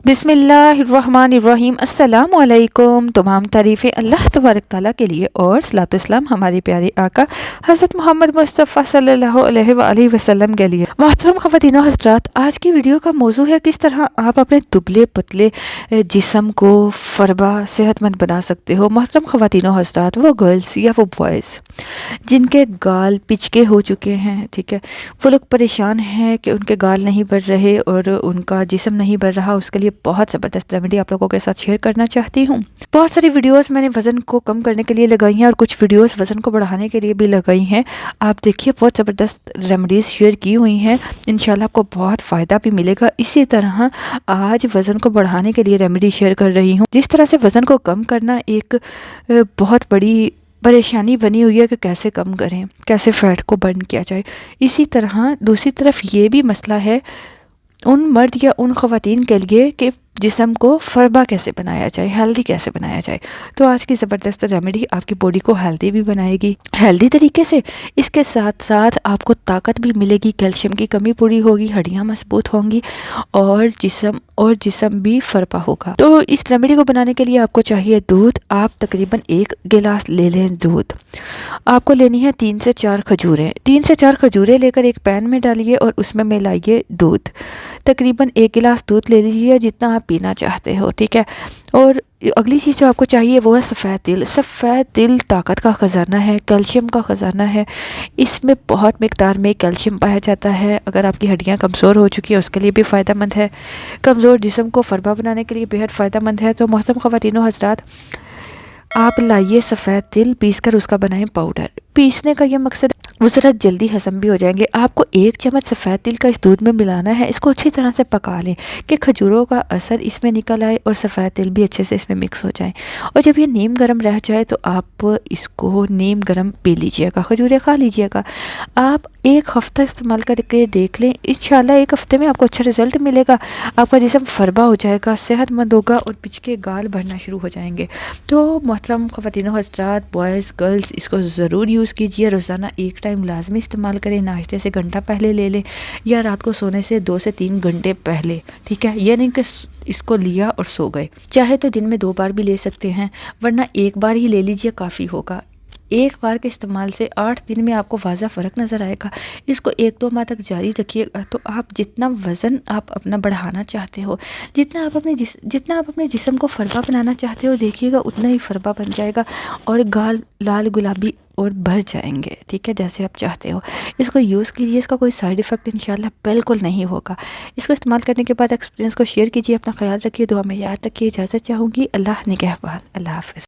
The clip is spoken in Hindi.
बिस्मिल्लाहिर्रहमानिर्रहीम। अस्सलामुअलैकुम। तमाम तारीफ़ें अल्लाह तबारक ताला के लिए और सलातो सलाम हमारे प्यारे आका हज़रत मोहम्मद मुस्तफ़ा सल्लल्लाहु अलैहि वसल्लम के लिए। मोहतरम ख़वातीन व हज़रात, आज की वीडियो का मौजू है किस तरह आप अपने दुबले पतले जिस्म को फरबा सेहतमंद बना सकते हो। मोहतरम ख़वातीन व हज़रात, वो गर्ल्स या वो बॉयज़ जिनके गाल पिचके हो चुके हैं, ठीक है, वो लोग परेशान हैं कि उनके गाल नहीं बढ़ रहे और उनका जिस्म नहीं बढ़ रहा, उसके लिए बहुत ज़बरदस्त रेमेडी आप लोगों के साथ शेयर करना चाहती हूँ। बहुत सारी वीडियोस मैंने वज़न को कम करने के लिए लगाई हैं और कुछ वीडियोस वज़न को बढ़ाने के लिए भी लगाई हैं। आप देखिए, बहुत ज़बरदस्त रेमेडीज़ शेयर की हुई हैं, इंशाल्लाह आपको बहुत फ़ायदा भी मिलेगा। इसी तरह आज वज़न को बढ़ाने के लिए रेमेडी शेयर कर रही हूँ। जिस तरह से वज़न को कम करना एक बहुत बड़ी परेशानी बनी हुई है कि कैसे कम करें, कैसे फ़ैट को बर्न किया जाए, इसी तरह दूसरी तरफ ये भी मसला है उन मर्द या उन ख़वातीन के लिए कि जिस्म को फरबा कैसे बनाया जाए, हेल्दी कैसे बनाया जाए। तो आज की ज़बरदस्त रेमेडी आपकी बॉडी को हेल्दी भी बनाएगी, हेल्दी तरीके से। इसके साथ साथ आपको ताकत भी मिलेगी, कैल्शियम की कमी पूरी होगी, हड्डियाँ मजबूत होंगी और जिस्म भी फरबा होगा। तो इस रेमेडी को बनाने के लिए आपको चाहिए दूध। आप तकरीबन 1 गिलास ले लें दूध। आपको लेनी है 3 से 4 खजूरें। 3 से 4 खजूरें लेकर एक पैन में डालिए और उसमें मिलाइए दूध। तकरीबन 1 गिलास दूध ले लीजिए, जितना आप पीना चाहते हो, ठीक है। और अगली चीज़ जो आपको चाहिए वो है सफ़ेद तिल। सफ़ेद तिल ताकत का ख़जाना है, कैल्शियम का ख़जाना है। इसमें बहुत मिक़दार में कैल्शियम पाया जाता है। अगर आपकी हड्डियाँ कमज़ोर हो चुकी हैं उसके लिए भी फ़ायदेमंद है, कमज़ोर जिस्म को फरबा बनाने के लिए बेहद फ़ायदेमंद है। तो मोहतरम ख़वातीन व हज़रात, आप लाइए सफ़ेद तिल, पीसकर उसका बनाएं पाउडर। पीसने का ये मकसद वो ज़रा जल्दी हज़म भी हो जाएंगे। आपको 1 चम्मच सफ़ेद तिल का इस दूध में मिलाना है। इसको अच्छी तरह से पका लें कि खजूरों का असर इसमें निकल आए और सफ़ेद तिल भी अच्छे से इसमें मिक्स हो जाए। और जब ये नीम गर्म रह जाए तो आप इसको नीम गर्म पी लीजिएगा, खजूरें खा लीजिएगा। आप 1 हफ़्ता इस्तेमाल करके देख लें, इंशाल्लाह 1 हफ़्ते में आपको अच्छा रिज़ल्ट मिलेगा। आपका जिस्म फरबा हो जाएगा, सेहतमंद होगा और पिचके गाल बढ़ना शुरू हो जाएंगे। तो मोहतरम ख़वातीन व हज़रात, बॉयज़ गर्ल्स, इसको ज़रूर यूज़ कीजिए। रोज़ाना 1 टाइम लाजमी इस्तेमाल करें। नाश्ते से घंटा पहले ले लें या रात को सोने से 2 से 3 घंटे पहले, ठीक है। यह नहीं कि इसको लिया और सो गए। चाहे तो दिन में 2 बार भी ले सकते हैं, वरना 1 बार ही ले लीजिए, काफ़ी होगा। 1 बार के इस्तेमाल से 8 दिन में आपको वाज़ा फ़र्क नज़र आएगा। इसको 1-2 माह तक जारी रखिएगा तो आप जितना वज़न आप अपना बढ़ाना चाहते हो, जितना आप अपने जिस्म को फरबा बनाना चाहते हो, देखिएगा उतना ही फरबा बन जाएगा और गाल लाल गुलाबी और भर जाएंगे, ठीक है, जैसे आप चाहते हो। इसको यूज़ कीजिए, इसका कोई साइड इफ़ेक्ट इंशाल्लाह बिल्कुल नहीं होगा। इसको इस्तेमाल करने के बाद एक्सपीरियंस को शेयर कीजिए। अपना ख्याल रखिए, दुआ में याद रखिए। इजाज़त चाहूँगी। अल्लाह निगहबान। अल्लाह हाफ़िज़।